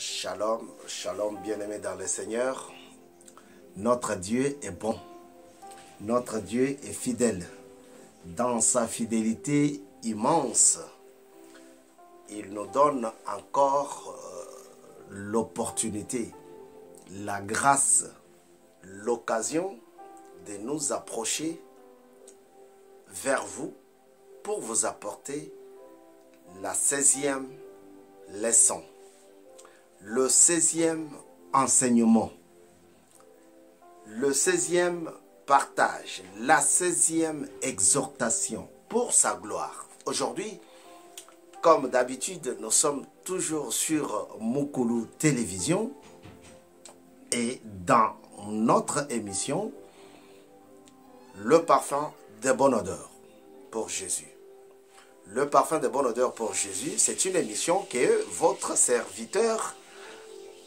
Shalom, shalom bien-aimés dans le Seigneur. Notre Dieu est bon. Notre Dieu est fidèle. Dans sa fidélité immense, il nous donne encore l'opportunité, la grâce, l'occasion de nous approcher vers vous pour vous apporter la 16e leçon, le 16e enseignement, le 16e partage, la 16e exhortation pour sa gloire. Aujourd'hui, comme d'habitude, nous sommes toujours sur Mukulu Télévision et dans notre émission, le parfum de bonne odeur pour Jésus. Le parfum de bonne odeur pour Jésus, c'est une émission que votre serviteur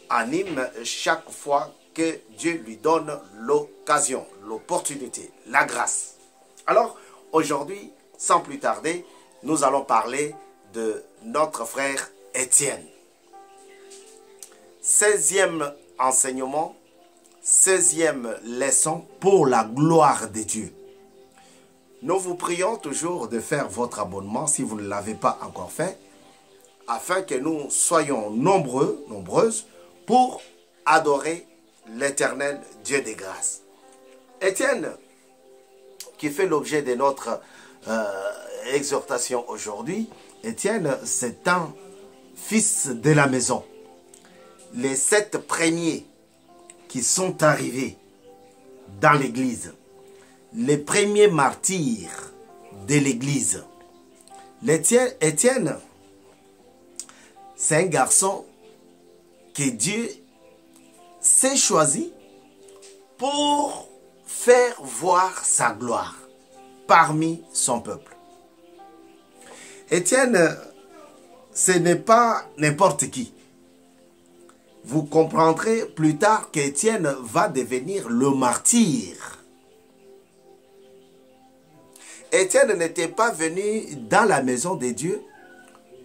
anime chaque fois que Dieu lui donne l'occasion, l'opportunité, la grâce. Alors, aujourd'hui, sans plus tarder, nous allons parler de notre frère Étienne. 16e enseignement, 16e leçon pour la gloire de Dieu. Nous vous prions toujours de faire votre abonnement si vous ne l'avez pas encore fait, afin que nous soyons nombreux, nombreuses, pour adorer l'Éternel Dieu des grâces. Étienne, qui fait l'objet de notre exhortation aujourd'hui, Étienne, c'est un fils de la maison. Les 7 premiers qui sont arrivés dans l'église, les premiers martyrs de l'église. Étienne, c'est un garçon que Dieu s'est choisi pour faire voir sa gloire parmi son peuple. Étienne, ce n'est pas n'importe qui. Vous comprendrez plus tard qu'Étienne va devenir le martyr. Étienne n'était pas venu dans la maison de Dieu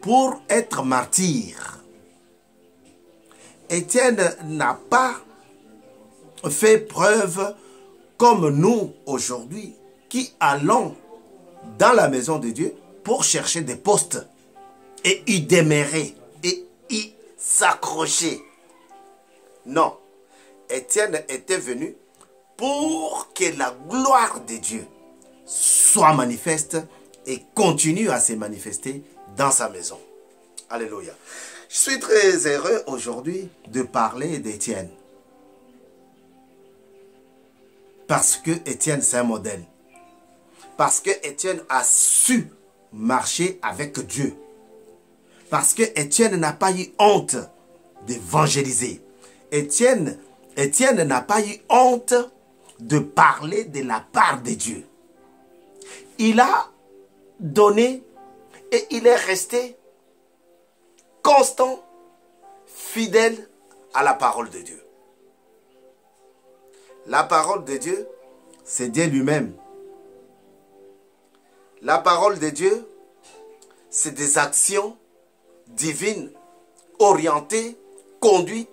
pour être martyr. Étienne n'a pas fait preuve comme nous aujourd'hui qui allons dans la maison de Dieu pour chercher des postes et y demeurer et y s'accrocher. Non, Étienne était venu pour que la gloire de Dieu soit manifeste et continue à se manifester dans sa maison. Alléluia. Je suis très heureux aujourd'hui de parler d'Étienne. Parce que Étienne, c'est un modèle. Parce que Étienne a su marcher avec Dieu. Parce que Étienne n'a pas eu honte d'évangéliser. Étienne n'a pas eu honte de parler de la part de Dieu. Il a donné et il est resté constant, fidèle à la parole de Dieu. La parole de Dieu, c'est Dieu lui-même. La parole de Dieu, c'est des actions divines, orientées, conduites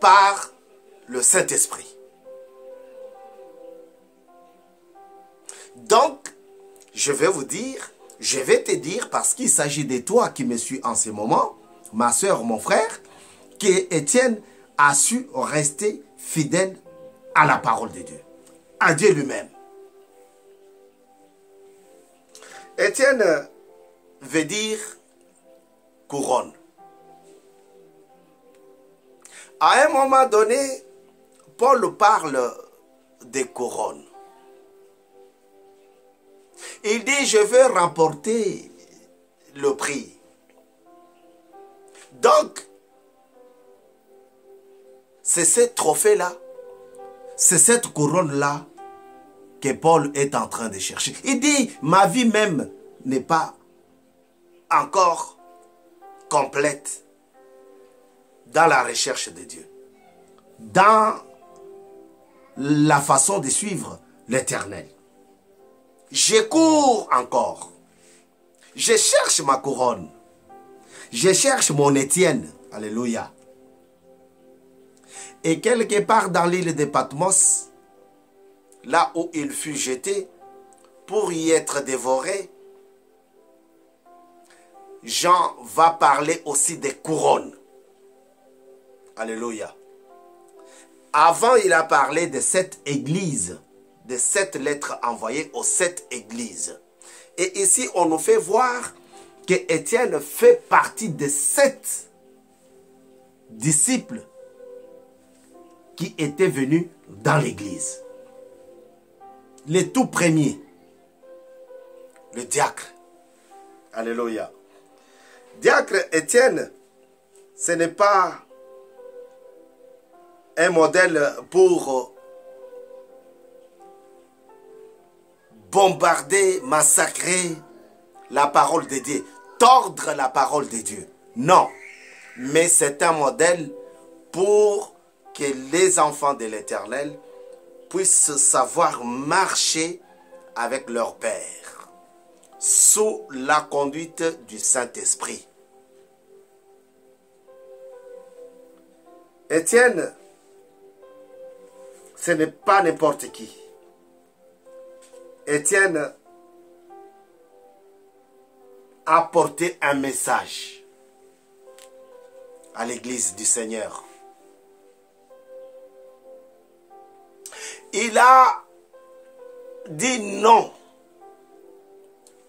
par le Saint-Esprit. Donc, je vais te dire, parce qu'il s'agit de toi qui me suis en ce moment, ma soeur, mon frère, qu'Étienne a su rester fidèle à la parole de Dieu, à Dieu lui-même. Étienne veut dire couronne. À un moment donné, Paul parle des couronnes. Il dit, je veux remporter le prix. Donc, c'est ce trophée-là, c'est cette couronne-là que Paul est en train de chercher. Il dit, ma vie même n'est pas encore complète dans la recherche de Dieu, dans la façon de suivre l'Éternel. Je cours encore. Je cherche ma couronne. Je cherche mon Étienne. Alléluia. Et quelque part dans l'île de Patmos, là où il fut jeté pour y être dévoré, Jean va parler aussi des couronnes. Alléluia. Avant, il a parlé de 7 églises, de 7 lettres envoyées aux 7 églises. Et ici, on nous fait voir que Étienne fait partie des 7 disciples qui étaient venus dans l'église. Les tout premiers, le diacre. Alléluia. Diacre Étienne, ce n'est pas un modèle pour bombarder, massacrer la parole de Dieu, tordre la parole de Dieu. Non, mais c'est un modèle pour que les enfants de l'Éternel puissent savoir marcher avec leur Père, sous la conduite du Saint-Esprit. Étienne, ce n'est pas n'importe qui. Étienne a porté un message à l'église du Seigneur. Il a dit non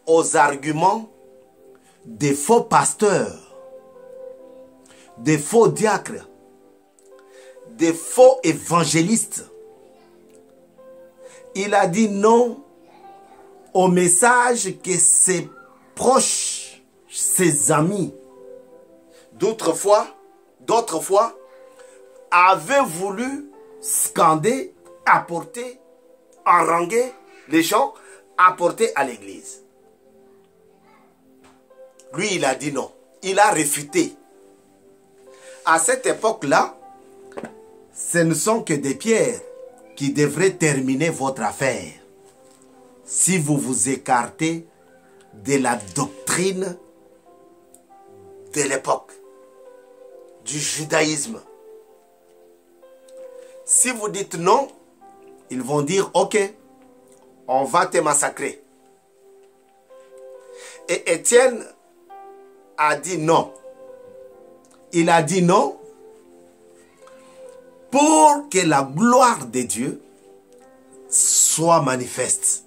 aux arguments des faux pasteurs, des faux diacres, des faux évangélistes. Il a dit non au message que ses proches, ses amis, d'autres fois, avaient voulu scander, apporter, haranguer les gens, apporter à l'église. Lui, il a dit non. Il a réfuté. À cette époque-là, ce ne sont que des pierres qui devraient terminer votre affaire. Si vous vous écartez de la doctrine de l'époque, du judaïsme. Si vous dites non, ils vont dire ok, on va te massacrer. Et Étienne a dit non. Il a dit non pour que la gloire de Dieu soit manifeste.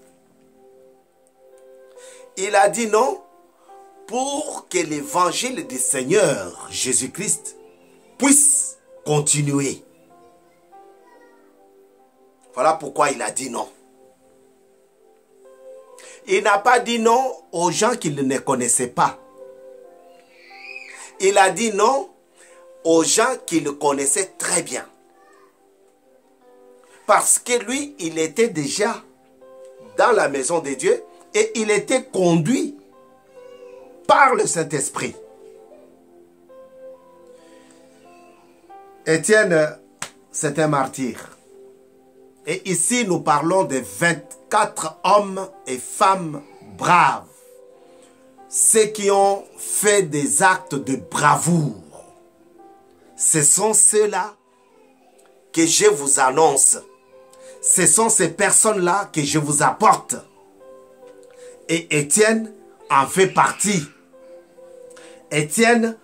Il a dit non pour que l'évangile du Seigneur Jésus-Christ puisse continuer. Voilà pourquoi il a dit non. Il n'a pas dit non aux gens qu'il ne connaissait pas. Il a dit non aux gens qu'il connaissait très bien. Parce que lui, il était déjà dans la maison de Dieu et il était conduit par le Saint-Esprit. Étienne, c'est un martyr. Et ici, nous parlons de 24 hommes et femmes braves. Ceux qui ont fait des actes de bravoure. Ce sont ceux-là que je vous annonce. Ce sont ces personnes-là que je vous apporte. Et Étienne en fait partie. Étienne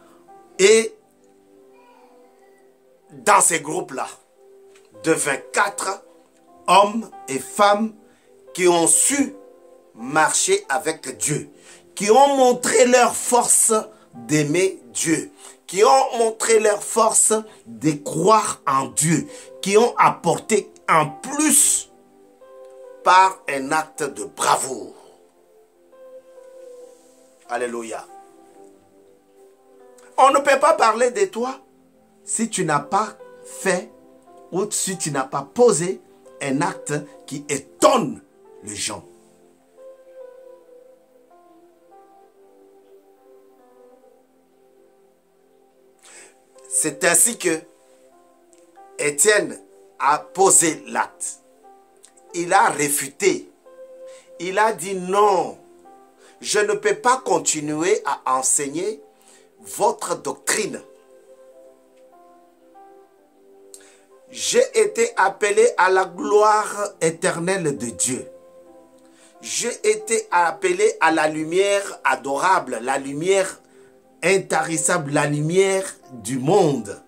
est dans ces groupes-là de 24 hommes et femmes qui ont su marcher avec Dieu, qui ont montré leur force d'aimer Dieu, qui ont montré leur force de croire en Dieu, qui ont apporté en plus par un acte de bravoure. Alléluia. On ne peut pas parler de toi si tu n'as pas fait ou si tu n'as pas posé un acte qui étonne les gens. C'est ainsi que Étienne a posé l'acte. Il a réfuté. Il a dit non. Je ne peux pas continuer à enseigner votre doctrine. J'ai été appelé à la gloire éternelle de Dieu. J'ai été appelé à la lumière adorable, la lumière intarissable, la lumière du monde.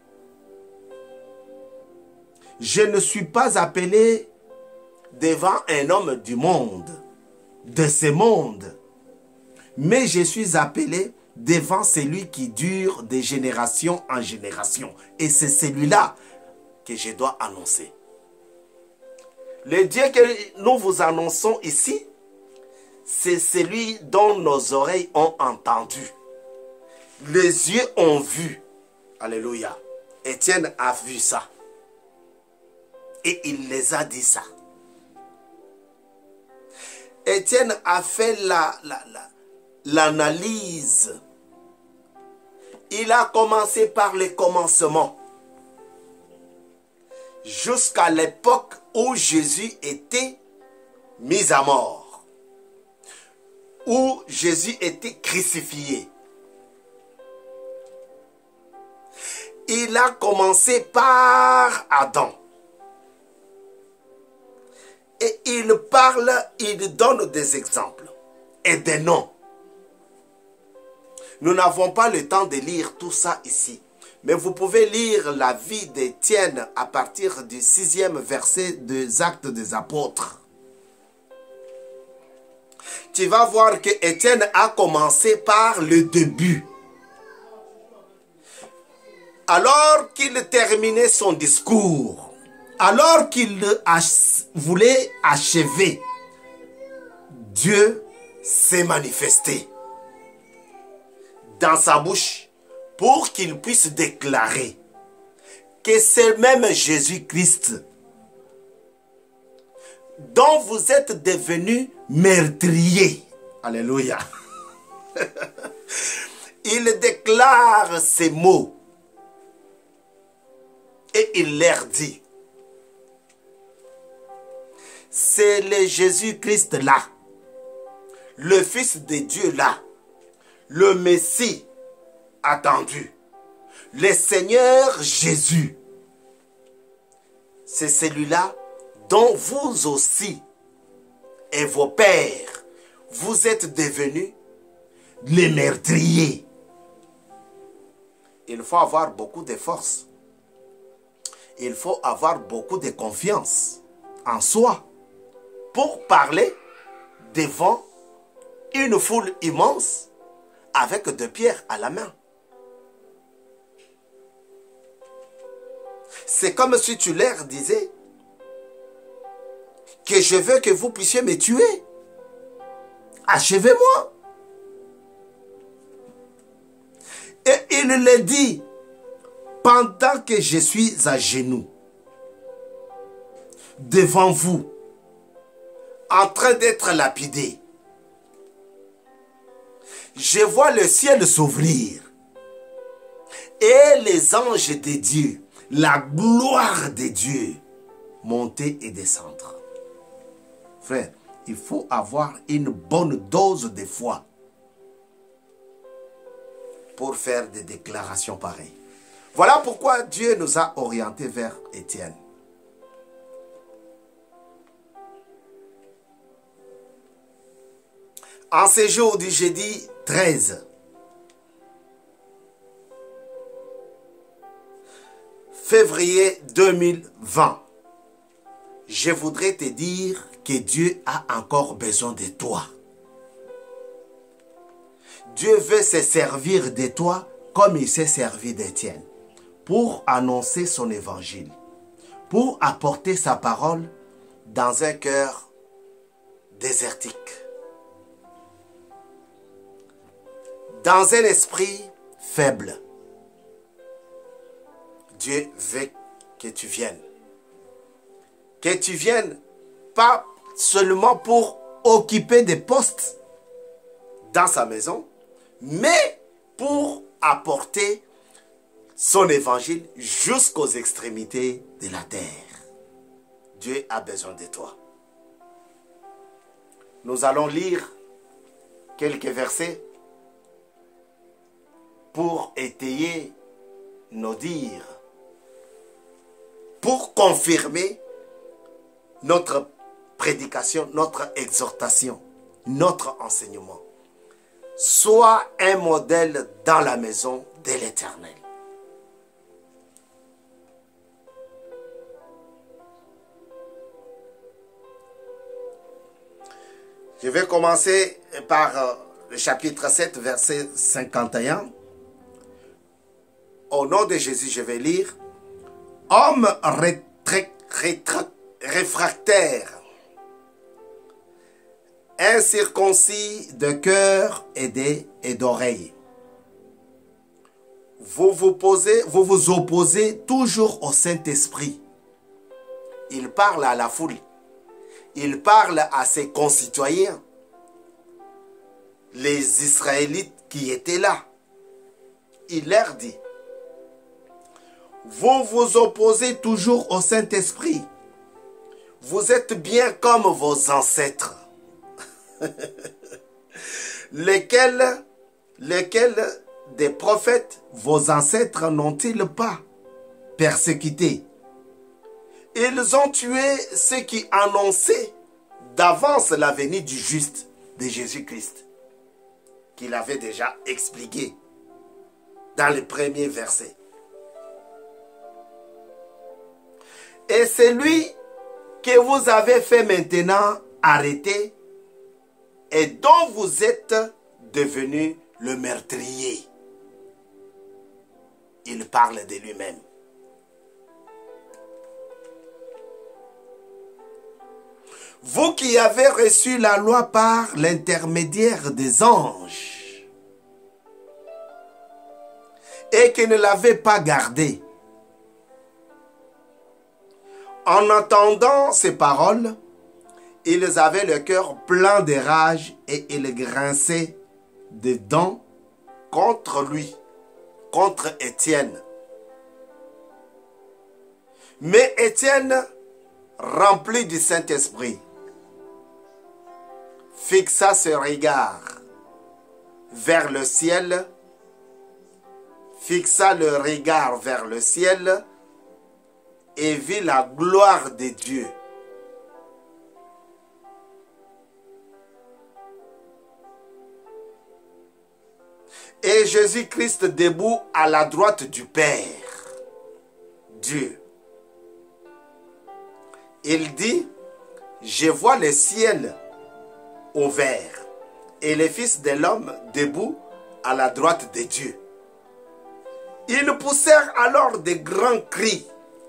Je ne suis pas appelé devant un homme du monde, de ce monde, mais je suis appelé devant celui qui dure de génération en génération. Et c'est celui-là que je dois annoncer. Le Dieu que nous vous annonçons ici, c'est celui dont nos oreilles ont entendu. Les yeux ont vu. Alléluia. Étienne a vu ça. Et il les a dit ça. Étienne a fait l'analyse. Il a commencé par les commencements. Jusqu'à l'époque où Jésus était mis à mort. Où Jésus était crucifié. Il a commencé par Adam. Et il parle, il donne des exemples et des noms. Nous n'avons pas le temps de lire tout ça ici. Mais vous pouvez lire la vie d'Étienne à partir du 6e verset des Actes des Apôtres. Tu vas voir que Étienne a commencé par le début. Alors qu'il terminait son discours, alors qu'il voulait achever, Dieu s'est manifesté dans sa bouche pour qu'il puisse déclarer que c'est même Jésus-Christ dont vous êtes devenus meurtriers. Alléluia. Il déclare ces mots et il leur dit, c'est le Jésus-Christ là, le Fils de Dieu là, le Messie attendu, le Seigneur Jésus. C'est celui-là dont vous aussi et vos pères, vous êtes devenus les meurtriers. Il faut avoir beaucoup de force. Il faut avoir beaucoup de confiance en soi pour parler devant une foule immense avec deux pierres à la main. C'est comme si tu leur disais que je veux que vous puissiez me tuer. Achevez-moi. Et il le dit pendant que je suis à genoux devant vous, en train d'être lapidé. Je vois le ciel s'ouvrir et les anges de Dieu, la gloire de Dieu, monter et descendre. Frère, il faut avoir une bonne dose de foi pour faire des déclarations pareilles. Voilà pourquoi Dieu nous a orientés vers Étienne. En ces jours du jeudi 13, février 2020, je voudrais te dire que Dieu a encore besoin de toi. Dieu veut se servir de toi comme il s'est servi d'Étienne pour annoncer son évangile, pour apporter sa parole dans un cœur désertique, dans un esprit faible. Dieu veut que tu viennes. Que tu viennes pas seulement pour occuper des postes dans sa maison, mais pour apporter son évangile jusqu'aux extrémités de la terre. Dieu a besoin de toi. Nous allons lire quelques versets pour étayer nos dires. Pour confirmer notre prédication, notre exhortation, notre enseignement. Sois un modèle dans la maison de l'Éternel. Je vais commencer par le chapitre 7, verset 51. Au nom de Jésus, je vais lire. Homme réfractaire, incirconcis de cœur et d'oreille. Vous vous opposez toujours au Saint-Esprit. Il parle à la foule. Il parle à ses concitoyens, les Israélites qui étaient là. Il leur dit, vous vous opposez toujours au Saint-Esprit. Vous êtes bien comme vos ancêtres. lesquels des prophètes vos ancêtres n'ont-ils pas persécutés? Ils ont tué ceux qui annonçaient d'avance la venue du juste, de Jésus-Christ, qu'il avait déjà expliqué dans les premiers versets. Et c'est lui que vous avez fait maintenant arrêter et dont vous êtes devenu le meurtrier. Il parle de lui-même. Vous qui avez reçu la loi par l'intermédiaire des anges et qui ne l'avez pas gardée, en entendant ces paroles, ils avaient le cœur plein de rage et ils grinçaient des dents contre lui, contre Étienne. Mais Étienne, rempli du Saint-Esprit, fixa ses regards vers le ciel, fixa le regard vers le ciel et vit la gloire de Dieu. Et Jésus-Christ debout à la droite du Père, Dieu. Il dit, je vois le ciel ouvert et les fils de l'homme debout à la droite de Dieu. Ils poussèrent alors de grands cris.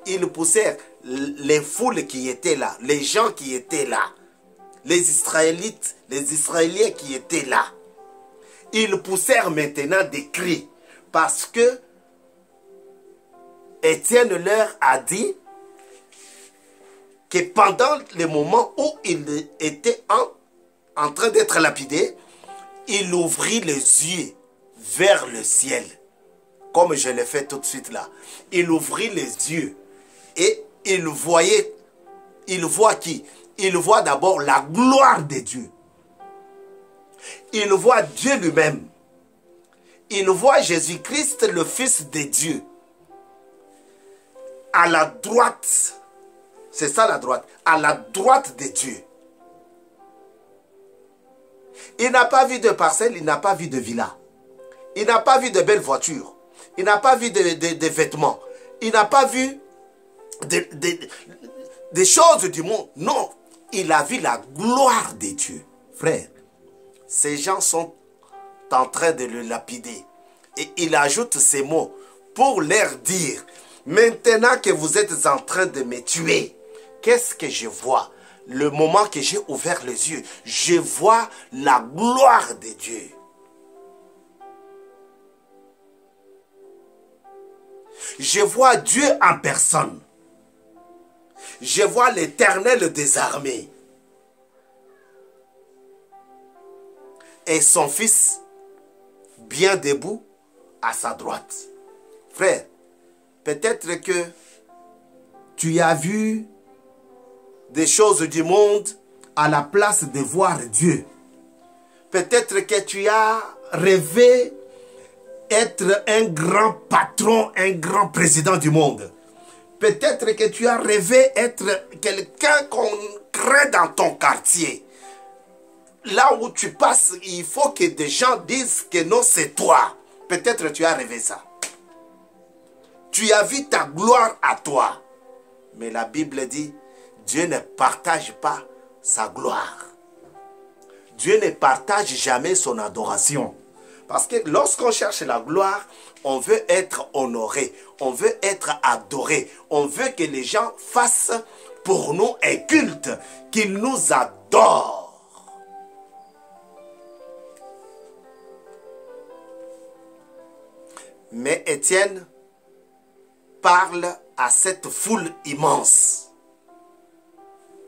Ils poussèrent les foules qui étaient là, les gens qui étaient là, les Israélites, les Israéliens qui étaient là. Ils poussèrent maintenant des cris parce que Étienne leur a dit que pendant le moment où il était en train d'être lapidé, il ouvrit les yeux vers le ciel. Comme je l'ai fait tout de suite là. Il ouvrit les yeux et il voit qui? Il voit d'abord la gloire de Dieu. Il voit Dieu lui-même. Il voit Jésus-Christ, le Fils de Dieu. À la droite, c'est ça la droite, à la droite de Dieu. Il n'a pas vu de parcelles, il n'a pas vu de villa. Il n'a pas vu de belles voitures. Il n'a pas vu de vêtements. Il n'a pas vu des choses du monde. Non, il a vu la gloire de Dieu. Frère, ces gens sont en train de le lapider. Et il ajoute ces mots pour leur dire, maintenant que vous êtes en train de me tuer, qu'est-ce que je vois? Le moment que j'ai ouvert les yeux, je vois la gloire de Dieu. Je vois Dieu en personne. Je vois l'Éternel des armées. Et son fils bien debout à sa droite. Frère, peut-être que tu as vu des choses du monde à la place de voir Dieu. Peut-être que tu as rêvé être un grand patron, un grand président du monde. Peut-être que tu as rêvé être quelqu'un qu'on crée dans ton quartier. Là où tu passes, il faut que des gens disent que non, c'est toi. Peut-être tu as rêvé ça. Tu as vu ta gloire à toi. Mais la Bible dit, Dieu ne partage pas sa gloire. Dieu ne partage jamais son adoration. Parce que lorsqu'on cherche la gloire, on veut être honoré, on veut être adoré, on veut que les gens fassent pour nous un culte, qu'ils nous adorent. Mais Étienne parle à cette foule immense,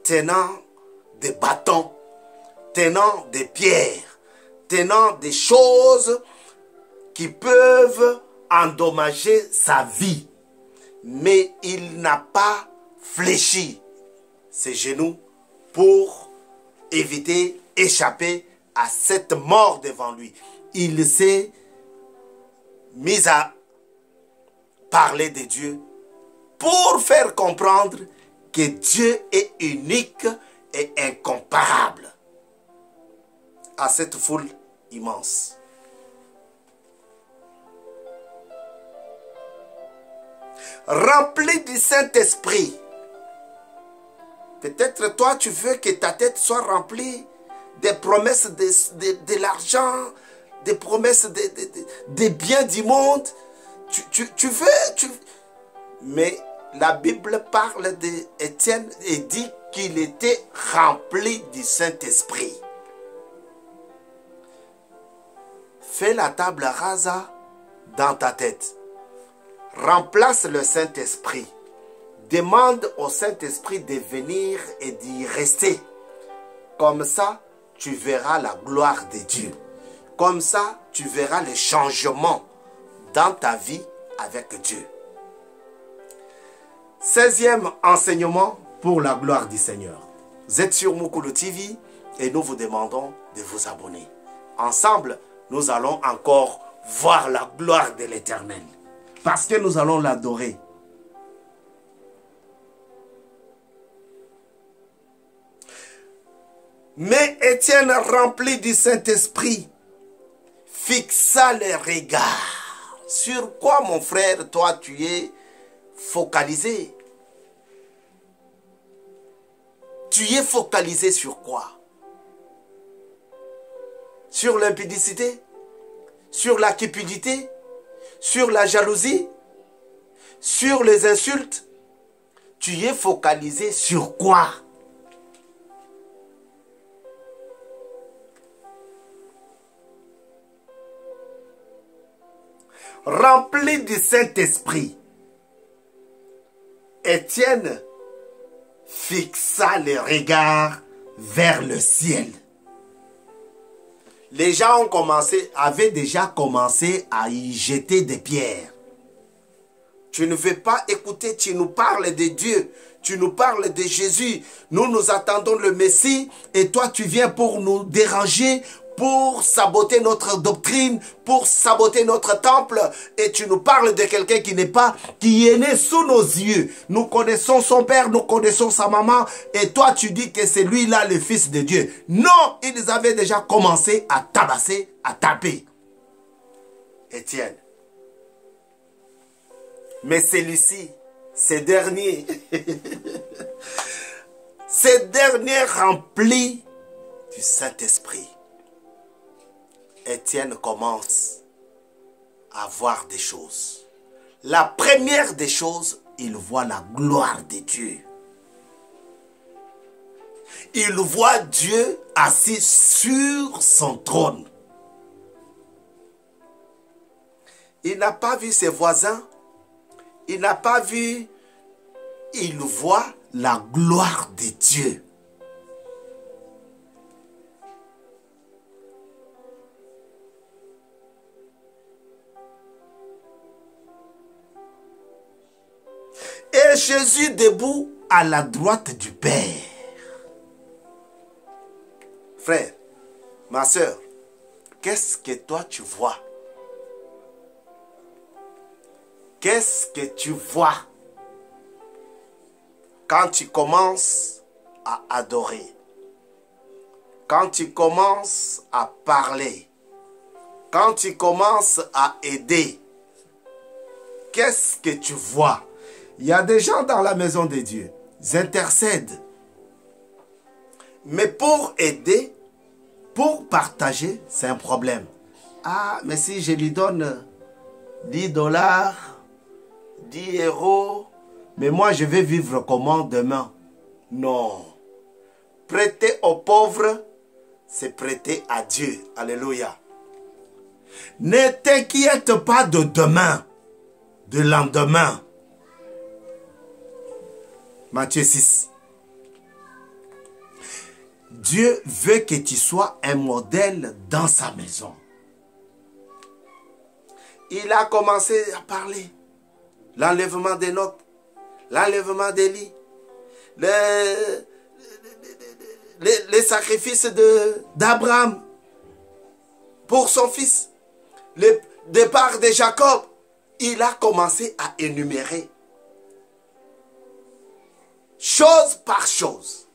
tenant des bâtons, tenant des pierres, tenant des choses qui peuvent endommager sa vie. Mais il n'a pas fléchi ses genoux pour éviter, échapper à cette mort devant lui. Il s'est mis à parler de Dieu pour faire comprendre que Dieu est unique et incomparable à cette foule immense. Rempli du Saint-Esprit. Peut-être toi tu veux que ta tête soit remplie des promesses de l'argent, des promesses des biens du monde. Tu veux. Mais la Bible parle d'Étienne et dit qu'il était rempli du Saint-Esprit. Fais la table rasa dans ta tête. Remplace le Saint-Esprit. Demande au Saint-Esprit de venir et d'y rester. Comme ça, tu verras la gloire de Dieu. Comme ça, tu verras les changements dans ta vie avec Dieu. 16e enseignement pour la gloire du Seigneur. Vous êtes sur Mukulu TV et nous vous demandons de vous abonner. Ensemble, nous allons encore voir la gloire de l'Éternel. Parce que nous allons l'adorer. Mais Étienne, rempli du Saint-Esprit, fixa les regards. Sur quoi, mon frère, toi, tu es focalisé? Tu es focalisé sur quoi? Sur l'impudicité? Sur la cupidité? Sur la jalousie? Sur les insultes? Tu es focalisé sur quoi? Rempli du Saint-Esprit, Étienne fixa les regards vers le ciel. Les gens avaient déjà commencé à y jeter des pierres. Tu ne veux pas écouter, tu nous parles de Dieu, tu nous parles de Jésus. Nous attendons le Messie et toi tu viens pour nous déranger, pour saboter notre doctrine, pour saboter notre temple. Et tu nous parles de quelqu'un qui est né sous nos yeux. Nous connaissons son père, nous connaissons sa maman. Et toi, tu dis que c'est lui-là le fils de Dieu. Non, ils avaient déjà commencé à tabasser, à taper Étienne. Mais celui-ci, ces derniers remplis du Saint-Esprit, Étienne commence à voir des choses. La première des choses, il voit la gloire de Dieu. Il voit Dieu assis sur son trône. Il n'a pas vu ses voisins. Il n'a pas vu. Il voit la gloire de Dieu. Et Jésus debout à la droite du Père. Frère, ma soeur, qu'est-ce que toi tu vois? Qu'est-ce que tu vois? quand tu commences à adorer, quand tu commences à parler, quand tu commences à aider, qu'est-ce que tu vois? Il y a des gens dans la maison de Dieu, ils intercèdent. Mais pour aider, pour partager, c'est un problème. Ah, mais si je lui donne 10 dollars, 10 euros, mais moi je vais vivre comment demain? Non. Prêter aux pauvres, c'est prêter à Dieu. Alléluia. Ne t'inquiète pas de demain, de lendemain. Matthieu 6. Dieu veut que tu sois un modèle dans sa maison. Il a commencé à parler. L'enlèvement d'Enoch, l'enlèvement d'Élie, les sacrifices d'Abraham pour son fils, le départ de Jacob. Il a commencé à énumérer chose par chose,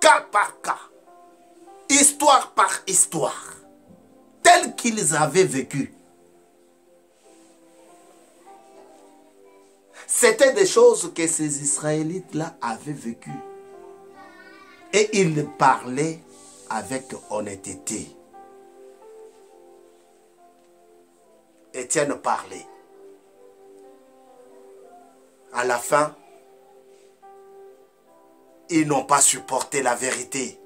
cas par cas, histoire par histoire, tel qu'ils avaient vécu. C'était des choses que ces Israélites-là avaient vécues. Et ils parlaient avec honnêteté. Étienne parlait. À la fin, ils n'ont pas supporté la vérité.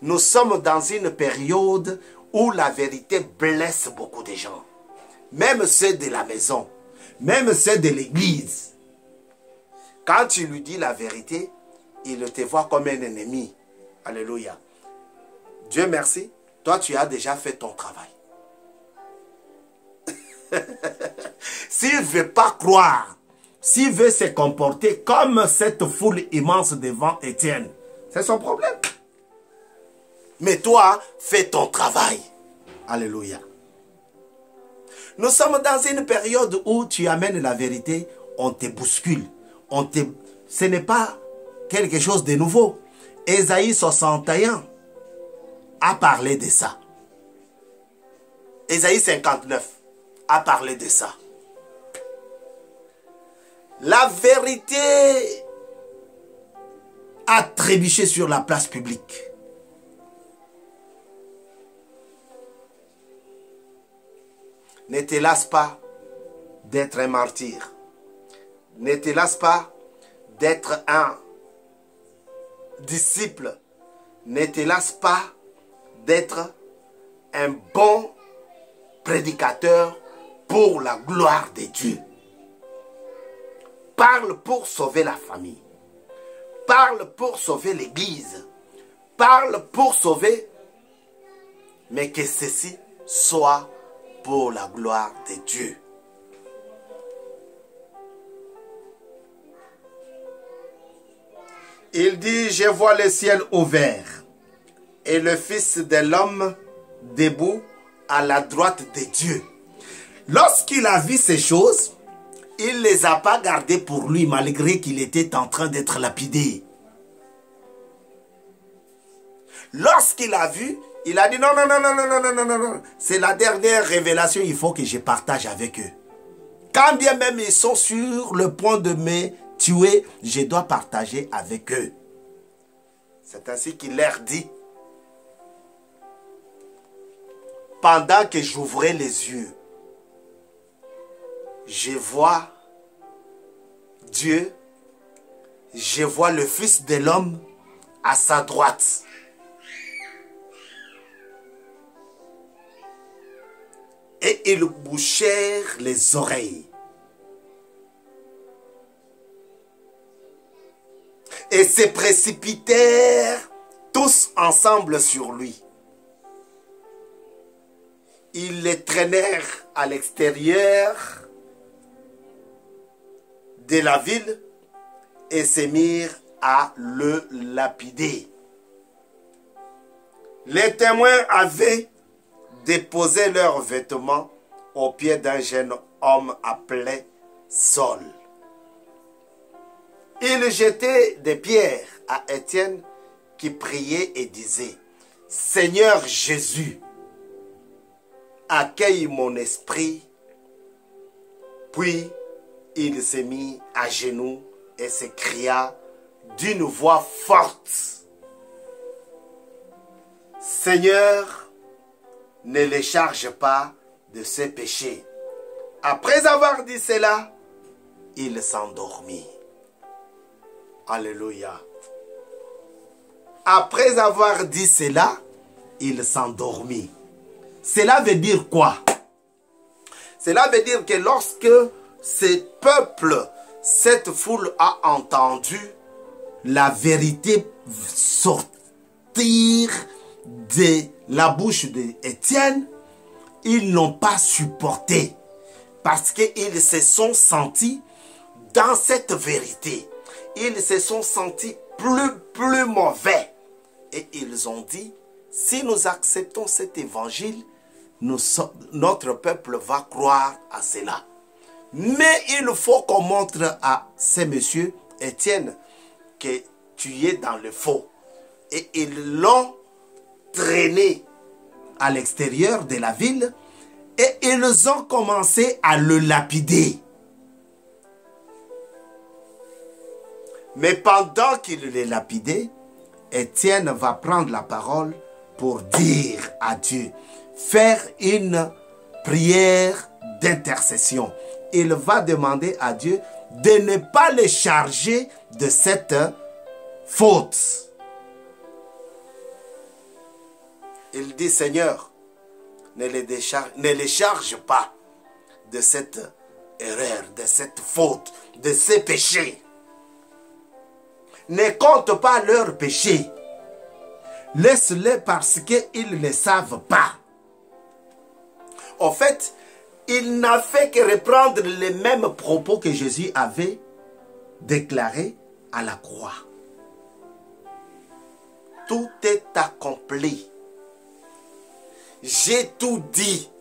Nous sommes dans une période où la vérité blesse beaucoup de gens. Même ceux de la maison, même ceux de l'église. Quand tu lui dis la vérité, il te voit comme un ennemi. Alléluia. Dieu merci, toi tu as déjà fait ton travail. S'il ne veut pas croire, s'il veut se comporter comme cette foule immense devant Étienne, c'est son problème. Mais toi, fais ton travail. Alléluia. Nous sommes dans une période où tu amènes la vérité, on te bouscule. Ce n'est pas quelque chose de nouveau. Ésaïe 61 a parlé de ça. Ésaïe 59 a parlé de ça. La vérité a trébuché sur la place publique. Ne te lasse pas d'être un martyr. Ne te lasse pas d'être un disciple. Ne te lasse pas d'être un bon prédicateur pour la gloire de Dieu. Parle pour sauver la famille. Parle pour sauver l'église. Parle pour sauver, mais que ceci soit pour la gloire de Dieu. Il dit, je vois le ciel ouvert et le Fils de l'homme debout à la droite de Dieu. Lorsqu'il a vu ces choses, il ne les a pas gardées pour lui malgré qu'il était en train d'être lapidé. Lorsqu'il a vu, il a dit non, non, non, non, non, non, non, non, non. C'est la dernière révélation, il faut que je partage avec eux. Quand bien même ils sont sur le point de me tuer, je dois partager avec eux. C'est ainsi qu'il leur dit. Pendant que j'ouvrais les yeux, je vois Dieu, je vois le Fils de l'homme à sa droite. Et ils bouchèrent les oreilles. Et se précipitèrent tous ensemble sur lui. Ils les traînèrent à l'extérieur de la ville et se mirent à le lapider. Les témoins avaient déposé leurs vêtements aux pieds d'un jeune homme appelé Saul. Ils Il jetait des pierres à Étienne qui priait et disait, « Seigneur Jésus, accueille mon esprit. » Puis il s'est mis à genoux et s'écria d'une voix forte, « Seigneur, ne les charge pas de ses péchés. » Après avoir dit cela, il s'endormit. Alléluia. Après avoir dit cela, il s'endormit. Cela veut dire quoi? Cela veut dire que lorsque ce peuple, cette foule a entendu la vérité sortir de la bouche d'Étienne, ils n'ont pas supporté parce qu'ils se sont sentis dans cette vérité. Ils se sont sentis plus mauvais. Et ils ont dit, si nous acceptons cet évangile, notre peuple va croire à cela. Mais il faut qu'on montre à ces messieurs, Étienne, que tu es dans le faux. Et ils l'ont traîné à l'extérieur de la ville et ils ont commencé à le lapider. Mais pendant qu'il les lapidait, Étienne va prendre la parole pour dire à Dieu, faire une prière d'intercession. Il va demander à Dieu de ne pas les charger de cette faute. Il dit, Seigneur, ne les charge pas de cette erreur, de cette faute, de ces péchés. Ne compte pas leurs péchés. Laisse-les parce qu'ils ne le savent pas. En fait, il n'a fait que reprendre les mêmes propos que Jésus avait déclarés à la croix. Tout est accompli. J'ai tout dit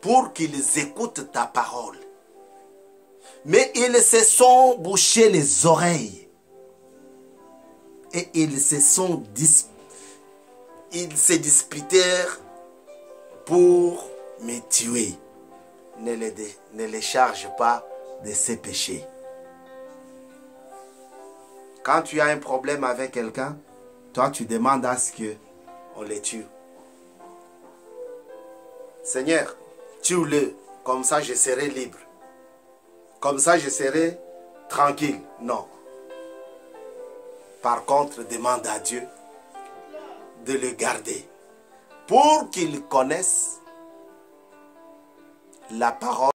pour qu'ils écoutent ta parole. Mais ils se sont bouchés les oreilles. Et ils se disputèrent pour me tuer. Ne les charge pas de ces péchés. Quand tu as un problème avec quelqu'un, toi tu demandes à ce qu'on les tue. Seigneur, tue-le, comme ça je serai libre. Comme ça je serai tranquille. Non. Par contre, demande à Dieu de le garder pour qu'il connaisse la parole.